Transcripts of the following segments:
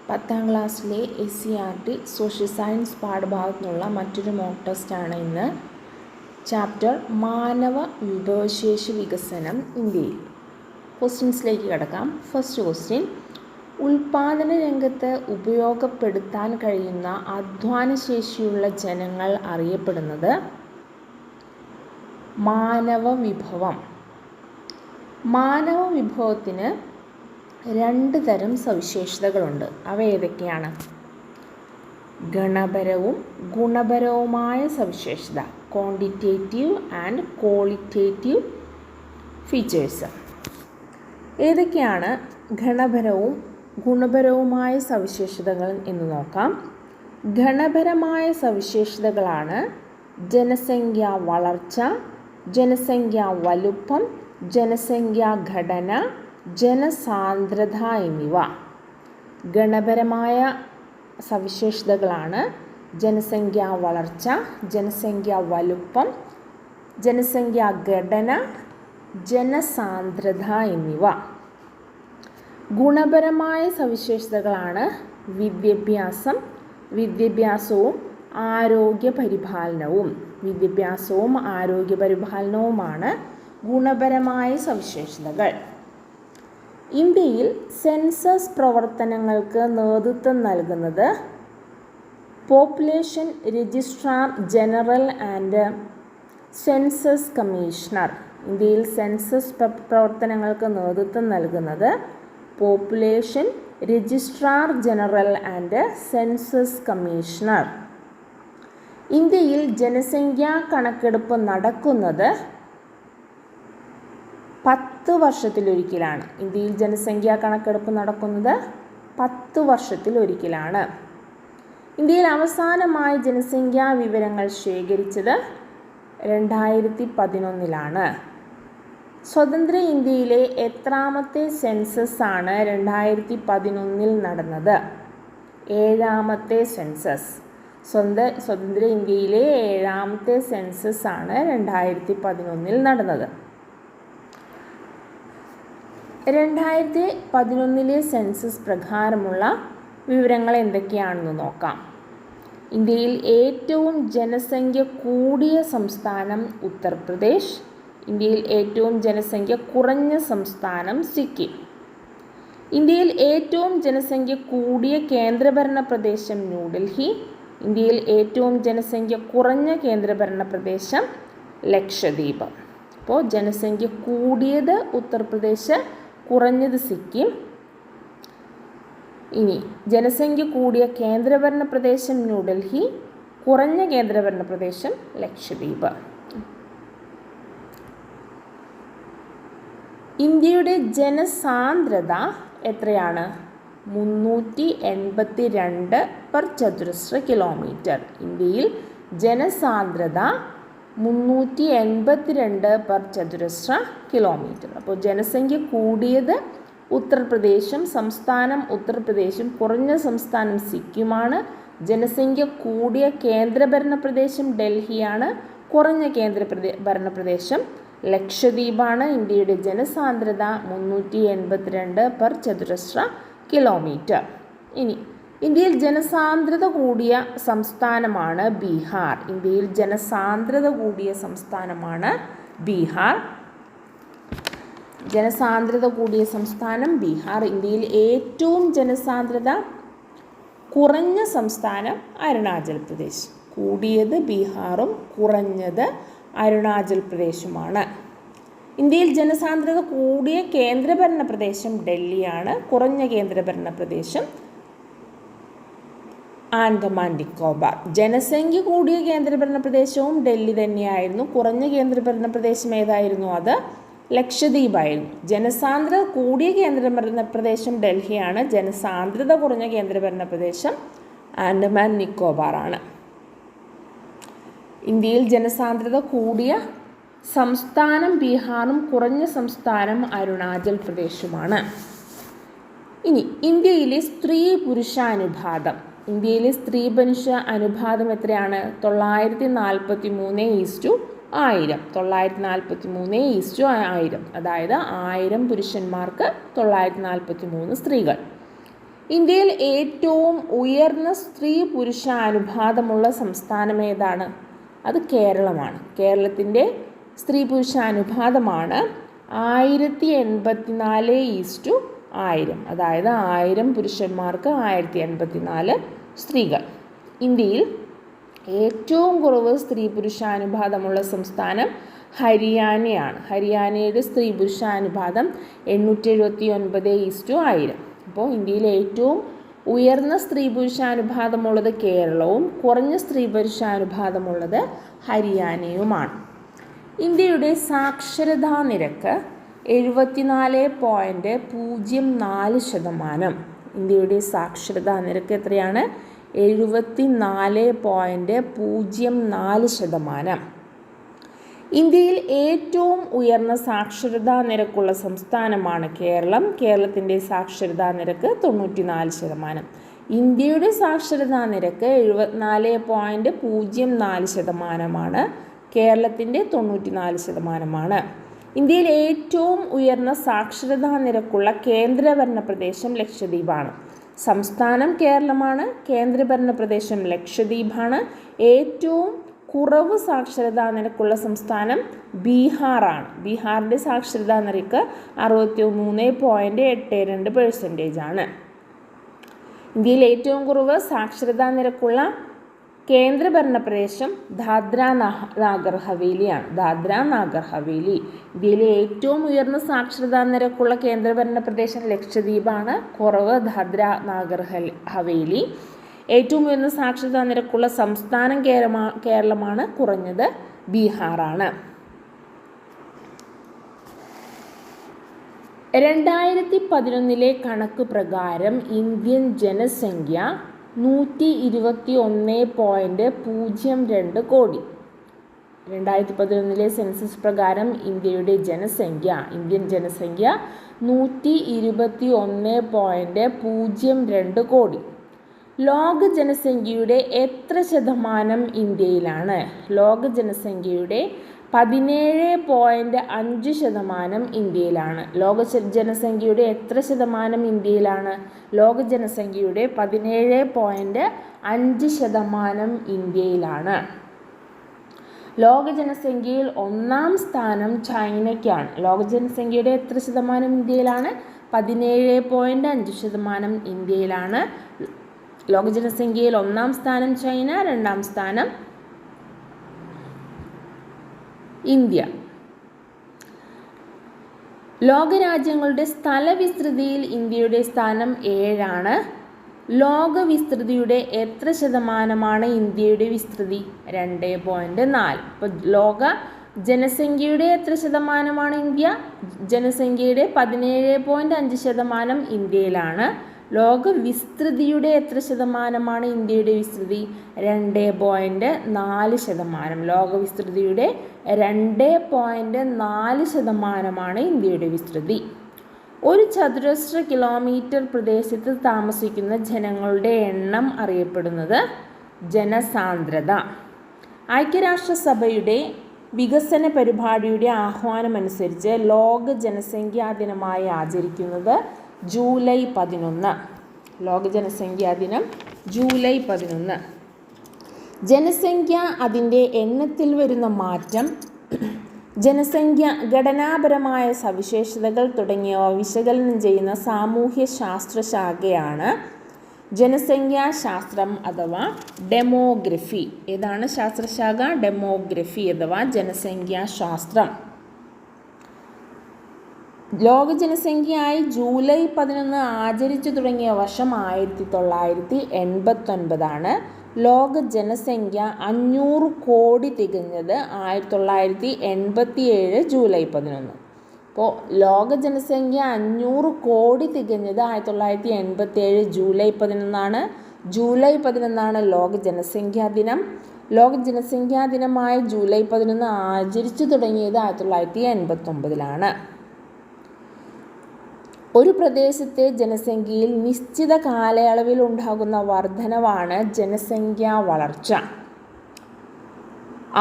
10ാം ക്ലാസ്സിലെ SCERT social science പാഠഭാഗത്തു നിന്നുള്ള മറ്റൊരു മോക്ക് ടെസ്റ്റാണ് ഇന്ന്. ചാപ്റ്റർ മാനവ വിഭവശേഷി വികസനം ഇന്ത്യയിൽ. ക്വസ്റ്റ്യൻസിലേക്ക് കിടക്കാം. ഫസ്റ്റ് ക്വസ്റ്റ്യൻ, ഉൽപാദന രംഗത്ത് ഉപയോഗപ്പെടുത്താൻ കഴിയുന്ന അധ്വാനശേഷിയുള്ള ജനങ്ങൾ അറിയപ്പെടുന്നത് മാനവ വിഭവം. മാനവ വിഭവത്തിന് രണ്ട് തരം സവിശേഷതകളുണ്ട്. അവ ഏതൊക്കെയാണ്? ഗണപരവും ഗുണപരവുമായ സവിശേഷത, ക്വാണ്ടിറ്റേറ്റീവ് ആൻഡ് ക്വാളിറ്റേറ്റീവ് ഫീച്ചേഴ്സ്. ഏതൊക്കെയാണ് ഗണപരവും ഗുണപരവുമായ സവിശേഷതകൾ എന്ന് നോക്കാം. ഗണപരമായ സവിശേഷതകളാണ് ജനസംഖ്യാ വളർച്ച, ജനസംഖ്യാ വലുപ്പം, ജനസംഖ്യാ ഘടന, ജനസാന്ദ്രത എന്നിവ. ഗണപരമായ സവിശേഷതകളാണ് ജനസംഖ്യാ വളർച്ച, ജനസംഖ്യാ വലുപ്പം, ജനസംഖ്യാ ഘടന, ജനസാന്ദ്രത എന്നിവ. ഗുണപരമായ സവിശേഷതകളാണ് വിദ്യാഭ്യാസം, വിദ്യാഭ്യാസവും ആരോഗ്യപരിപാലനവും. വിദ്യാഭ്യാസവും ആരോഗ്യപരിപാലനവുമാണ് ഗുണപരമായ സവിശേഷതകൾ. ഇന്ത്യയിൽ സെൻസസ് പ്രവർത്തനങ്ങൾക്ക് നേതൃത്വം നൽകുന്നത് population registrar general and census commissioner. ഇന്ത്യയിൽ സെൻസസ് പ്രവർത്തനങ്ങൾക്ക് നേതൃത്വം നൽകുന്നത് population registrar general and census commissioner. ഇന്ത്യയിൽ ജനസംഖ്യാ കണക്കെടുപ്പ് നടക്കുന്നത് 10 വർഷത്തിലൊരിക്കലാണ്. ഇന്ത്യയിൽ ജനസംഖ്യാ കണക്കെടുപ്പ് നടക്കുന്നത് 10 വർഷത്തിലൊരിക്കലാണ്. ഇന്ത്യയിൽ അവസാനമായി ജനസംഖ്യാ വിവരങ്ങൾ ശേഖരിച്ചത് 2011 സ്വതന്ത്ര ഇന്ത്യയിലെ എത്രാമത്തെ സെൻസസ് ആണ് 2011 നടന്നത്? 7ാമത്തെ സെൻസസ്. സ്വതന്ത്ര ഇന്ത്യയിലെ 7ാമത്തെ സെൻസസ് ആണ് 2011 നടന്നത്. 2011 സെൻസസ് പ്രകാരമുള്ള വിവരങ്ങൾ എന്തൊക്കെയാണെന്ന് നോക്കാം. ഇന്ത്യയിൽ ഏറ്റവും ജനസംഖ്യ കൂടിയ സംസ്ഥാനം ഉത്തർപ്രദേശ്. ഇന്ത്യയിൽ ഏറ്റവും ജനസംഖ്യ കുറഞ്ഞ സംസ്ഥാനം സിക്കിം. ഇന്ത്യയിൽ ഏറ്റവും ജനസംഖ്യ കൂടിയ കേന്ദ്രഭരണ പ്രദേശം ന്യൂഡൽഹി. ഇന്ത്യയിൽ ഏറ്റവും ജനസംഖ്യ കുറഞ്ഞ കേന്ദ്രഭരണ പ്രദേശം ലക്ഷദ്വീപ്. അപ്പോൾ ജനസംഖ്യ കൂടിയത് ഉത്തർപ്രദേശ്, കുറഞ്ഞത് സിക്കിം. ഇനി ജനസംഖ്യ കൂടിയ കേന്ദ്രഭരണ പ്രദേശം ന്യൂഡൽഹി, കുറഞ്ഞ കേന്ദ്രഭരണ പ്രദേശം ലക്ഷദ്വീപ്. ഇന്ത്യയുടെ ജനസാന്ദ്രത എത്രയാണ്? 382 per ചതുരശ്ര കിലോമീറ്റർ. ഇന്ത്യയിൽ ജനസാന്ദ്രത 382 per ചതുരശ്ര കിലോമീറ്റർ. അപ്പോൾ ജനസംഖ്യ കൂടിയത് ഉത്തർപ്രദേശും, സംസ്ഥാനം ഉത്തർപ്രദേശും, കുറഞ്ഞ സംസ്ഥാനം സിക്കിമാണ്. ജനസംഖ്യ കൂടിയ കേന്ദ്രഭരണ പ്രദേശം ഡൽഹിയാണ്, കുറഞ്ഞ ഭരണ പ്രദേശം ലക്ഷദ്വീപാണ്. ഇന്ത്യയുടെ ജനസാന്ദ്രത 382 per ചതുരശ്ര കിലോമീറ്റർ. ഇനി ഇന്ത്യയിൽ ജനസാന്ദ്രത കൂടിയ സംസ്ഥാനമാണ് ബീഹാർ. ഇന്ത്യയിൽ ജനസാന്ദ്രത കൂടിയ സംസ്ഥാനമാണ് ബീഹാർ. ജനസാന്ദ്രത കൂടിയ സംസ്ഥാനം ബീഹാർ. ഇന്ത്യയിൽ ഏറ്റവും ജനസാന്ദ്രത കുറഞ്ഞ സംസ്ഥാനം അരുണാചൽ പ്രദേശ്. കൂടിയത് ബീഹാറും കുറഞ്ഞത് അരുണാചൽ പ്രദേശുമാണ്. ഇന്ത്യയിൽ ജനസാന്ദ്രത കൂടിയ കേന്ദ്രഭരണ പ്രദേശം ഡൽഹിയാണ്, കുറഞ്ഞ കേന്ദ്രഭരണ പ്രദേശം ആൻഡമാൻ നിക്കോബാർ. ജനസംഖ്യ കൂടിയ കേന്ദ്രഭരണ പ്രദേശവും ഡൽഹി തന്നെയായിരുന്നു. കുറഞ്ഞ കേന്ദ്രഭരണ പ്രദേശം ഏതായിരുന്നു? അത് ലക്ഷദ്വീപായിരുന്നു. ജനസാന്ദ്രത കൂടിയ കേന്ദ്രഭരണ പ്രദേശം ഡൽഹിയാണ്, ജനസാന്ദ്രത കുറഞ്ഞ കേന്ദ്രഭരണ പ്രദേശം ആൻഡമാൻ നിക്കോബാറാണ്. ഇന്ത്യയിൽ ജനസാന്ദ്രത കൂടിയ സംസ്ഥാനം ബീഹാറും കുറഞ്ഞ സംസ്ഥാനം അരുണാചൽ പ്രദേശുമാണ്. ഇനി ഇന്ത്യയിലെ സ്ത്രീ പുരുഷ അനുപാതം. ഇന്ത്യയിലെ സ്ത്രീ പുരുഷ അനുപാതം എത്രയാണ്? 943:1000. 943:1000. അതായത് 1000 പുരുഷന്മാർക്ക് 943 സ്ത്രീകൾ. ഇന്ത്യയിൽ ഏറ്റവും ഉയർന്ന സ്ത്രീ പുരുഷ അനുപാതമുള്ള സംസ്ഥാനം ഏതാണ്? അത് കേരളമാണ്. കേരളത്തിൻ്റെ സ്ത്രീ പുരുഷ അനുപാതമാണ് 1084:1000. അതായത് 1000 പുരുഷന്മാർക്ക് 1084 സ്ത്രീകൾ. ഇന്ത്യയിൽ ഏറ്റവും കുറവ് സ്ത്രീ പുരുഷ അനുപാതമുള്ള സംസ്ഥാനം ഹരിയാനയാണ്. ഹരിയാനയുടെ സ്ത്രീ പുരുഷ അനുപാതം 879:1000. അപ്പോൾ ഇന്ത്യയിലെ ഏറ്റവും ഉയർന്ന സ്ത്രീ പുരുഷാനുപാതമുള്ളത് കേരളവും കുറഞ്ഞ സ്ത്രീ പുരുഷാനുപാതമുള്ളത് ഹരിയാനയുമാണ്. ഇന്ത്യയുടെ സാക്ഷരതാ നിരക്ക് 74.04%. ഇന്ത്യയുടെ സാക്ഷരതാ നിരക്ക് എത്രയാണ്? 74.04%. ഇന്ത്യയിൽ ഏറ്റവും ഉയർന്ന സാക്ഷരതാ നിരക്കുള്ള സംസ്ഥാനമാണ് കേരളം. കേരളത്തിൻ്റെ സാക്ഷരതാ നിരക്ക് 94%. ഇന്ത്യയുടെ സാക്ഷരതാ നിരക്ക് 74.04%. കേരളത്തിൻ്റെ 94%. ഇന്ത്യയിൽ ഏറ്റവും ഉയർന്ന സാക്ഷരതാ നിരക്കുള്ള കേന്ദ്രഭരണ പ്രദേശം ലക്ഷദ്വീപാണ്. സംസ്ഥാനം കേരളമാണ്, കേന്ദ്രഭരണ പ്രദേശം ലക്ഷദ്വീപാണ്. ഏറ്റവും കുറവ് സാക്ഷരതാ നിരക്കുള്ള സംസ്ഥാനം ബീഹാറാണ്. ബീഹാറിൻ്റെ സാക്ഷരതാ നിരക്ക് 63.82%. ഇന്ത്യയിൽ ഏറ്റവും കുറവ് സാക്ഷരതാ നിരക്കുള്ള കേന്ദ്രഭരണ പ്രദേശം ദാദ്ര നാഗർ ഹവേലിയാണ്. ദാദ്ര നാഗർ ഹവേലി. ഇന്ത്യയിലെ ഏറ്റവും ഉയർന്ന സാക്ഷരതാ നിരക്കുള്ള കേന്ദ്രഭരണ പ്രദേശം ലക്ഷദ്വീപാണ്, കുറവ് ദാദ്ര നാഗർ ഹവേലി. ഏറ്റവും ഉയർന്ന സാക്ഷരതാ നിരക്കുള്ള സംസ്ഥാനം കേരളമാണ്, കുറഞ്ഞത് ബീഹാറാണ്. 2011 കണക്ക് പ്രകാരം ഇന്ത്യൻ ജനസംഖ്യ 121.02 കോടി. 2011 സെൻസസ് പ്രകാരം ഇന്ത്യൻ ജനസംഖ്യ 121.02 കോടി. ലോക ജനസംഖ്യയുടെ എത്ര ശതമാനം ഇന്ത്യയിലാണ്? ലോക ജനസംഖ്യയുടെ 17.5% ഇന്ത്യയിലാണ്. ലോക ജനസംഖ്യയുടെ എത്ര ശതമാനം ഇന്ത്യയിലാണ്? ലോക ജനസംഖ്യയുടെ 17.5% ഇന്ത്യയിലാണ്. ലോക ജനസംഖ്യയിൽ ഒന്നാം സ്ഥാനം ചൈനയ്ക്കാണ്. ലോക ജനസംഖ്യയുടെ എത്ര ശതമാനം ഇന്ത്യയിലാണ്? 17.5% ഇന്ത്യയിലാണ്. ലോക ജനസംഖ്യയിൽ ഒന്നാം സ്ഥാനം ചൈന, രണ്ടാം സ്ഥാനം ഇന്ത്യ. ലോകരാജ്യങ്ങളുടെ സ്ഥലവിസ്തൃതിയിൽ ഇന്ത്യയുടെ സ്ഥാനം 7ആണ്. ലോക വിസ്തൃതിയുടെ എത്ര ശതമാനമാണ് ഇന്ത്യയുടെ വിസ്തൃതി? 2.4. ഇപ്പോൾ ലോക ജനസംഖ്യയുടെ എത്ര ശതമാനമാണ് ഇന്ത്യ? ജനസംഖ്യയുടെ 17.5% ഇന്ത്യയിലാണ്. ലോക വിസ്തൃതിയുടെ എത്ര ശതമാനമാണ് ഇന്ത്യയുടെ വിസ്തൃതി? 2.4%. ലോക വിസ്തൃതിയുടെ 2.4% ഇന്ത്യയുടെ വിസ്തൃതി. ഒരു ചതുരശ്ര കിലോമീറ്റർ പ്രദേശത്ത് താമസിക്കുന്ന ജനങ്ങളുടെ എണ്ണം അറിയപ്പെടുന്നത് ജനസാന്ദ്രത. ഐക്യരാഷ്ട്രസഭയുടെ വികസന പരിപാടിയുടെ ആഹ്വാനമനുസരിച്ച് ലോക ജനസംഖ്യാ ദിനമായി ആചരിക്കുന്നത് ജൂലൈ 11. ലോക ജനസംഖ്യാ ദിനം ജൂലൈ 11. ജനസംഖ്യ, അതിൻ്റെ എണ്ണത്തിൽ വരുന്ന മാറ്റം, ജനസംഖ്യ, ഘടനാപരമായ സവിശേഷതകൾ തുടങ്ങിയവ വിശകലനം ചെയ്യുന്ന സാമൂഹ്യ ശാസ്ത്ര ശാഖയാണ് ജനസംഖ്യാശാസ്ത്രം അഥവാ ഡെമോഗ്രഫി. ഏതാണ് ശാസ്ത്രശാഖ? ഡെമോഗ്രഫി അഥവാ ജനസംഖ്യാശാസ്ത്രം. ലോക ജനസംഖ്യയായി ജൂലൈ 11 ആചരിച്ചു തുടങ്ങിയ വർഷം 1989. ലോക ജനസംഖ്യ 500 കോടി തികഞ്ഞത് 1987 ജൂലൈ 11. അപ്പോൾ ലോക ജനസംഖ്യ 500 കോടി തികഞ്ഞത് 1987 ജൂലൈ 11. ജൂലൈ 11 ലോക ജനസംഖ്യാ ദിനം. ലോക ജനസംഖ്യാ ദിനമായ ജൂലൈ 11 ആചരിച്ചു തുടങ്ങിയത് 1989. ഒരു പ്രദേശത്തെ ജനസംഖ്യയിൽ നിശ്ചിത കാലയളവിൽ ഉണ്ടാകുന്ന വർധനവാണ് ജനസംഖ്യാ വളർച്ച.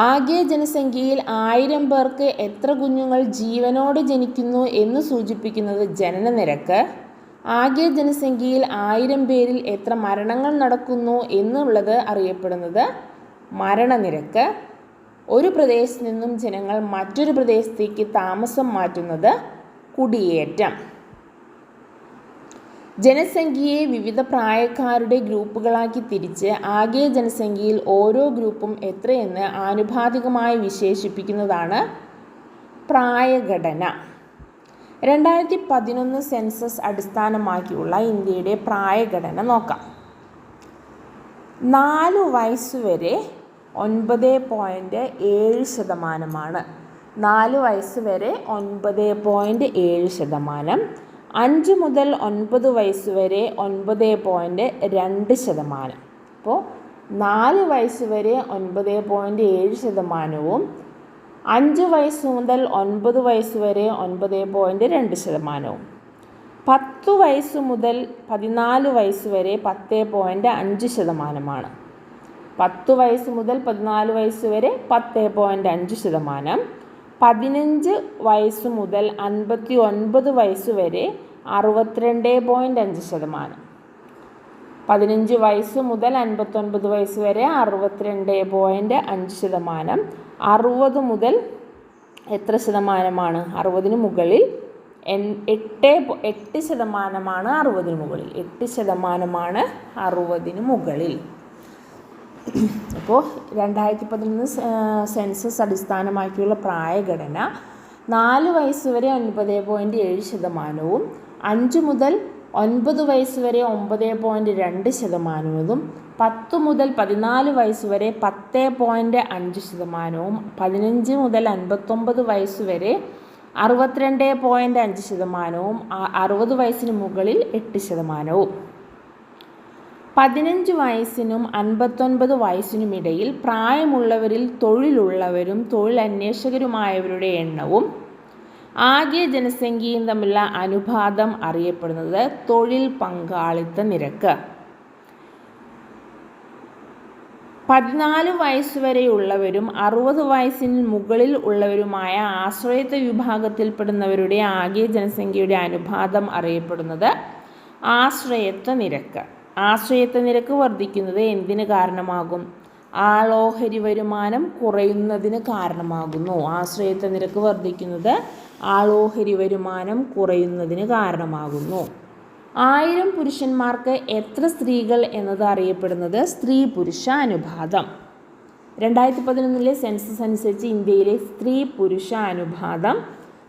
ആകെ ജനസംഖ്യയിൽ 1000 പേർക്ക് എത്ര കുഞ്ഞുങ്ങൾ ജീവനോടെ ജനിക്കുന്നു എന്ന് സൂചിപ്പിക്കുന്നത് ജനനനിരക്ക്. ആകെ ജനസംഖ്യയിൽ 1000 പേരിൽ എത്ര മരണങ്ങൾ നടക്കുന്നു എന്നുള്ളത് അറിയപ്പെടുന്നത് മരണനിരക്ക്. ഒരു പ്രദേശത്ത് നിന്നും ജനങ്ങൾ മറ്റൊരു പ്രദേശത്തേക്ക് താമസം മാറ്റുന്നത് കുടിയേറ്റം. ജനസംഖ്യയെ വിവിധ പ്രായക്കാരുടെ ഗ്രൂപ്പുകളാക്കി തിരിച്ച് ആകെ ജനസംഖ്യയിൽ ഓരോ ഗ്രൂപ്പും എത്രയെന്ന് ആനുപാതികമായി വിശേഷിപ്പിക്കുന്നതാണ് പ്രായഘടന. 2011 സെൻസസ് അടിസ്ഥാനമാക്കിയുള്ള ഇന്ത്യയുടെ പ്രായഘടന നോക്കാം. 4 വയസ്സുവരെ 9.7%. 4 വയസ്സുവരെ 9.7%. 5 മുതൽ 9 വയസ്സുവരെ 9.2%. അപ്പോൾ 4 വയസ്സുവരെ 9.7%, 5 വയസ്സ് മുതൽ 9 വയസ്സുവരെ 9.2%, 10 വയസ്സ് മുതൽ 14 വയസ്സുവരെ 10.5%. 10 വയസ്സ് മുതൽ 14 വയസ്സുവരെ 10.5%, 15 വയസ്സ് മുതൽ 59 വയസ്സുവരെ 62.5%, 15 വയസ്സ് മുതൽ 59 വയസ്സ് വരെ 62.5%, 60 മുതൽ എത്ര ശതമാനമാണ്? 60-ന് മുകളിൽ 8%. 60-ന് മുകളിൽ 8% 60-ന് മുകളിൽ. അപ്പോൾ 2011 സെൻസസ് അടിസ്ഥാനമാക്കിയുള്ള പ്രായഘടന 4 വയസ്സ് വരെ 9.7%, 5 മുതൽ 9 വയസ്സ് വരെ 9.2%, 10 മുതൽ 14 വയസ്സ് വരെ 10.5%, 15 മുതൽ 59 വയസ്സ് വരെ 62.5%, 60 വയസ്സിന് മുകളിൽ 8%. 15 വയസ്സിനും 59 വയസ്സിനുമിടയിൽ പ്രായമുള്ളവരിൽ തൊഴിലുള്ളവരും തൊഴിലന്വേഷകരുമായവരുടെ എണ്ണവും ആകെ ജനസംഖ്യയും തമ്മിലുള്ള അനുപാതം അറിയപ്പെടുന്നത് തൊഴിൽ പങ്കാളിത്ത നിരക്ക്. 14 വയസ്സുവരെയുള്ളവരും 60 വയസ്സിന് മുകളിൽ ഉള്ളവരുമായ ആശ്രയത്വ വിഭാഗത്തിൽപ്പെടുന്നവരുടെ ആകെ ജനസംഖ്യയുടെ അനുപാതം അറിയപ്പെടുന്നത് ആശ്രയത്വ നിരക്ക്. ആശ്രയത്വ നിരക്ക് വർദ്ധിക്കുന്നത് എന്തിന് കാരണമാകും? ആളോഹരി വരുമാനം കുറയുന്നതിന് കാരണമാകുന്നു. ആശ്രയത്വ നിരക്ക് വർദ്ധിക്കുന്നത് ആളോഹരി വരുമാനം കുറയുന്നതിന് കാരണമാകുന്നു. 1000 പുരുഷന്മാർക്ക് എത്ര സ്ത്രീകൾ എന്നത് അറിയപ്പെടുന്നത് സ്ത്രീ പുരുഷ അനുപാതം. 2011 സെൻസസ് അനുസരിച്ച് ഇന്ത്യയിലെ സ്ത്രീ പുരുഷ അനുപാതം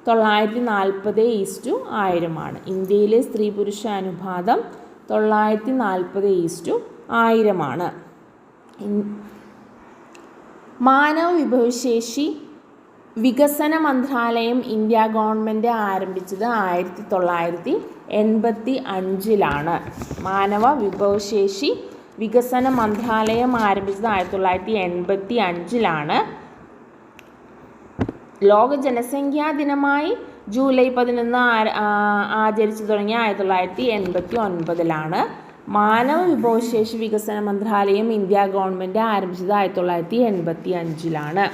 940:1000. ഇന്ത്യയിലെ സ്ത്രീ പുരുഷ അനുപാതം 940:1000. മാനവ വിഭവശേഷി വികസന മന്ത്രാലയം ഇന്ത്യ ഗവൺമെൻറ് ആരംഭിച്ചത് 1985. മാനവ വിഭവശേഷി വികസന മന്ത്രാലയം ആരംഭിച്ചത് 1985. ലോക ജനസംഖ്യാ ദിനമായി ജൂലൈ 11 ആചരിച്ചു തുടങ്ങിയ 1989. മാനവ വിഭവശേഷി വികസന മന്ത്രാലയം ഇന്ത്യ ഗവൺമെൻറ് ആരംഭിച്ചത് 1985.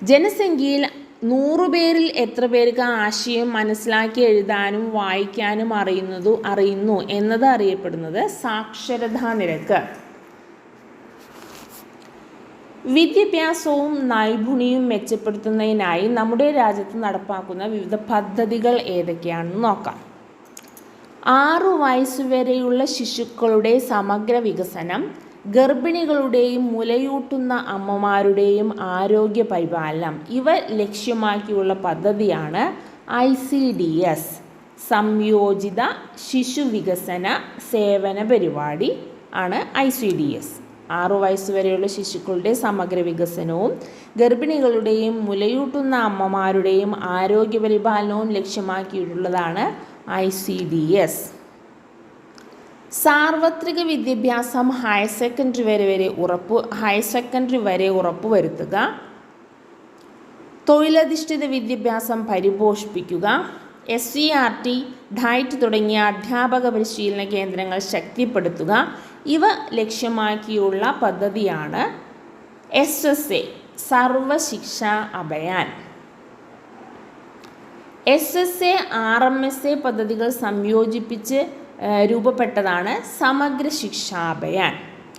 ജനസംഖ്യയിൽ 100 പേരിൽ എത്ര പേർക്ക് ആശയം മനസ്സിലാക്കി എഴുതാനും വായിക്കാനും അറിയുന്നു എന്നത് അറിയപ്പെടുന്നത് സാക്ഷരതാ നിരക്ക്. വിദ്യാഭ്യാസവും നൈപുണ്യവും മെച്ചപ്പെടുത്തുന്നതിനായി നമ്മുടെ രാജ്യത്ത് നടപ്പാക്കുന്ന വിവിധ പദ്ധതികൾ ഏതൊക്കെയാണെന്ന് നോക്കാം. 6 വയസ്സുവരെയുള്ള ശിശുക്കളുടെ സമഗ്ര വികസനം, ഗർഭിണികളുടെയും മുലയൂട്ടുന്ന അമ്മമാരുടെയും ആരോഗ്യ പരിപാലനം ഇവ ലക്ഷ്യമാക്കിയുള്ള പദ്ധതിയാണ് ICDS, സംയോജിത ശിശു വികസന സേവന പരിപാടി ആണ് ICDS. 6 വയസ്സുവരെയുള്ള ശിശുക്കളുടെ സമഗ്ര വികസനവും ഗർഭിണികളുടെയും മുലയൂട്ടുന്ന അമ്മമാരുടെയും ആരോഗ്യ പരിപാലനവും ലക്ഷ്യമാക്കിയിട്ടുള്ളതാണ് ICDS. സാർവത്രിക വിദ്യാഭ്യാസം ഹയർ സെക്കൻഡറി വരെ ഉറപ്പുവരുത്തുക, തൊഴിലധിഷ്ഠിത വിദ്യാഭ്യാസം പരിപോഷിപ്പിക്കുക, SCERT, ഡയറ്റ് തുടങ്ങിയ അധ്യാപക പരിശീലന കേന്ദ്രങ്ങൾ ശക്തിപ്പെടുത്തുക ഇവ ലക്ഷ്യമാക്കിയുള്ള പദ്ധതിയാണ് SSA, Sarva Shiksha Abhiyan. SSA RMSA പദ്ധതികൾ സംയോജിപ്പിച്ച് രൂപപ്പെട്ടതാണ് സമഗ്ര ശിക്ഷാ അഭിയാൻ.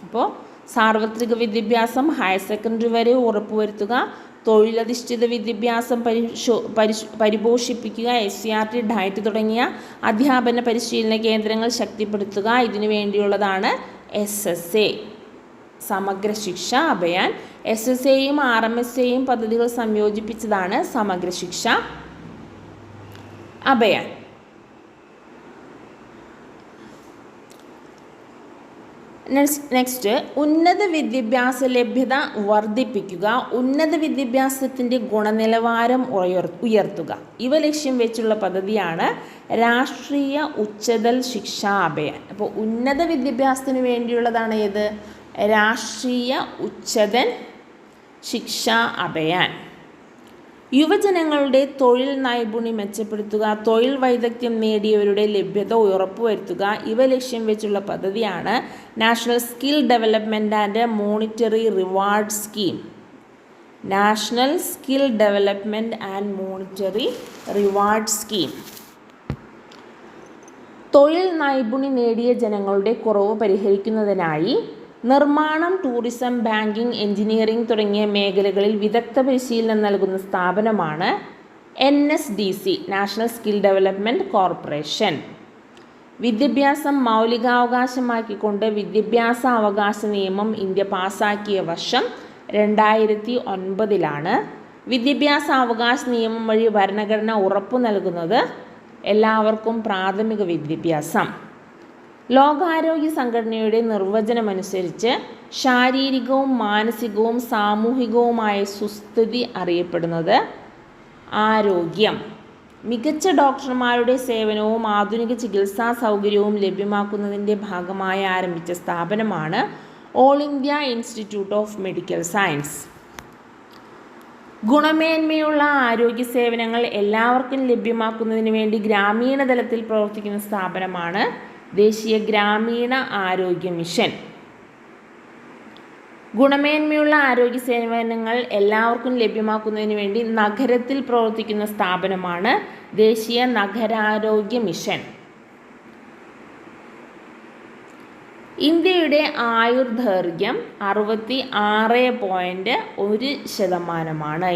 അപ്പോൾ സാർവത്രിക വിദ്യാഭ്യാസം ഹയർ സെക്കൻഡറി വരെ ഉറപ്പുവരുത്തുക, തൊഴിലധിഷ്ഠിത വിദ്യാഭ്യാസം പരിപോഷിപ്പിക്കുക, SCRT, ഡയറ്റ് തുടങ്ങിയ അധ്യാപന പരിശീലന കേന്ദ്രങ്ങൾ ശക്തിപ്പെടുത്തുക. ഇതിനു വേണ്ടിയുള്ളതാണ് SSA സമഗ്ര ശിക്ഷാ അഭിയാൻ. SSAയും RMSAയും പദ്ധതികൾ സംയോജിപ്പിച്ചതാണ് സമഗ്ര ശിക്ഷാ അഭിയാൻ. നെക്സ്റ്റ് ഉന്നത വിദ്യാഭ്യാസ ലഭ്യത വർദ്ധിപ്പിക്കുക, ഉന്നത വിദ്യാഭ്യാസത്തിൻ്റെ ഗുണനിലവാരം ഉയർത്തുക. ഇവ ലക്ഷ്യം വെച്ചുള്ള പദ്ധതിയാണ് രാഷ്ട്രീയ ഉച്ചതൽ ശിക്ഷാ അഭിയാൻ. അപ്പോൾ ഉന്നത വിദ്യാഭ്യാസത്തിന് വേണ്ടിയുള്ളതാണ് ഏത്? രാഷ്ട്രീയ ഉച്ചതൽ ശിക്ഷാ അഭിയാൻ. യുവജനങ്ങളുടെ തൊഴിൽ നൈപുണ്യം മെച്ചപ്പെടുത്തുക, തൊഴിൽ വൈദഗ്ധ്യം നേടിയവരുടെ ലഭ്യത ഉറപ്പുവരുത്തുക. ഇവ ലക്ഷ്യം വെച്ചുള്ള പദ്ധതിയാണ് national skill development and monetary reward scheme. National skill development and monetary reward scheme. തൊഴിൽ നൈപുണ്യം നേടിയ ജനങ്ങളുടെ കുറവ് പരിഹരിക്കുന്നതിനായി നിർമ്മാണം, ടൂറിസം, ബാങ്കിംഗ്, എഞ്ചിനീയറിംഗ് തുടങ്ങിയ മേഖലകളിൽ വിദഗ്ധ പരിശീലനം നൽകുന്ന സ്ഥാപനമാണ് NSDC, national skill development corporation. വിദ്യാഭ്യാസം മൗലികാവകാശമാക്കിക്കൊണ്ട് വിദ്യാഭ്യാസ അവകാശ നിയമം ഇന്ത്യ പാസാക്കിയ വർഷം 2009. വിദ്യാഭ്യാസ അവകാശ നിയമം വഴി ഭരണഘടന ഉറപ്പു നൽകുന്നത് എല്ലാവർക്കും പ്രാഥമിക വിദ്യാഭ്യാസം. ലോകാരോഗ്യ സംഘടനയുടെ നിർവചനമനുസരിച്ച് ശാരീരികവും മാനസികവും സാമൂഹികവുമായ സുസ്ഥിതി അറിയപ്പെടുന്നത് ആരോഗ്യം. മികച്ച ഡോക്ടർമാരുടെ സേവനവും ആധുനിക ചികിത്സാ സൗകര്യവും ലഭ്യമാക്കുന്നതിൻ്റെ ഭാഗമായി ആരംഭിച്ച സ്ഥാപനമാണ് all India institute of medical science. ഗുണമേന്മയുള്ള ആരോഗ്യ സേവനങ്ങൾ എല്ലാവർക്കും ലഭ്യമാക്കുന്നതിന് വേണ്ടി ഗ്രാമീണ തലത്തിൽ പ്രവർത്തിക്കുന്ന സ്ഥാപനമാണ് ദേശീയ ഗ്രാമീണ ആരോഗ്യ മിഷൻ. ഗുണമേന്മയുള്ള ആരോഗ്യ സേവനങ്ങൾ എല്ലാവർക്കും ലഭ്യമാക്കുന്നതിന് വേണ്ടി നഗരത്തിൽ പ്രവർത്തിക്കുന്ന സ്ഥാപനമാണ് ദേശീയ നഗരാരോഗ്യ മിഷൻ. ഇന്ത്യയുടെ ആയുർദൈർഘ്യം 66.1%.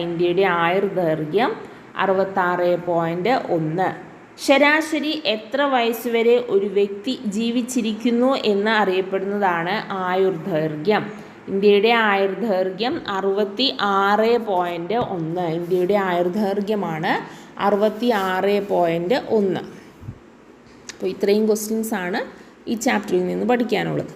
ഇന്ത്യയുടെ ആയുർദൈർഘ്യം 66.1. ശരാശരി എത്ര വയസ്സുവരെ ഒരു വ്യക്തി ജീവിച്ചിരിക്കുന്നു എന്ന് അറിയപ്പെടുന്നതാണ് ആയുർദൈർഘ്യം. ഇന്ത്യയുടെ ആയുർദൈർഘ്യം 66.1. ഇന്ത്യയുടെ ആയുർദൈർഘ്യമാണ് 66.1. അപ്പോൾ ഇത്രയും ക്വസ്റ്റ്യൻസാണ് ഈ ചാപ്റ്ററിൽ നിന്ന് പഠിക്കാനുള്ളത്.